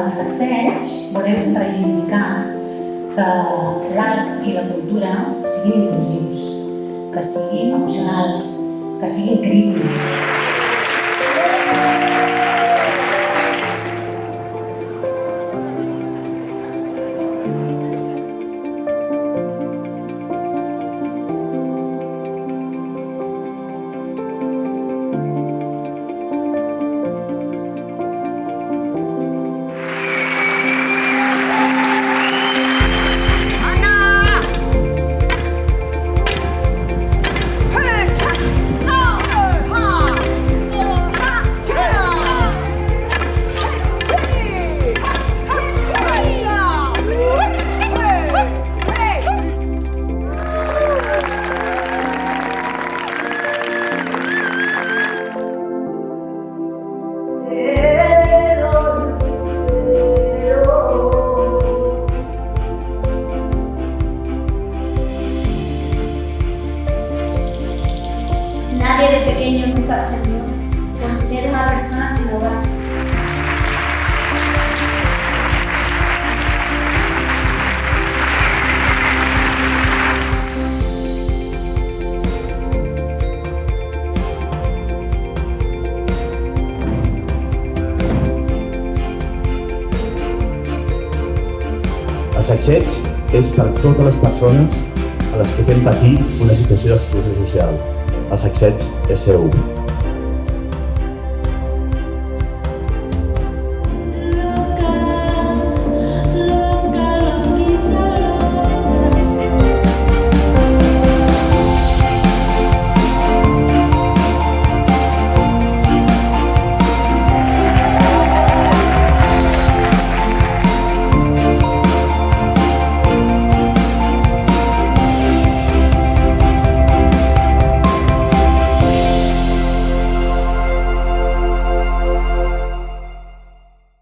el sacseig volem reivindicar que l'art i la cultura siguin inclusius, que siguin emocionals, que siguin crítics. Nadie de pequeño nunca soñó con ser una persona sin hogar. El sacseig és per totes les persones a les que fem patir una situació d'exclusió social. El sacseig és seu.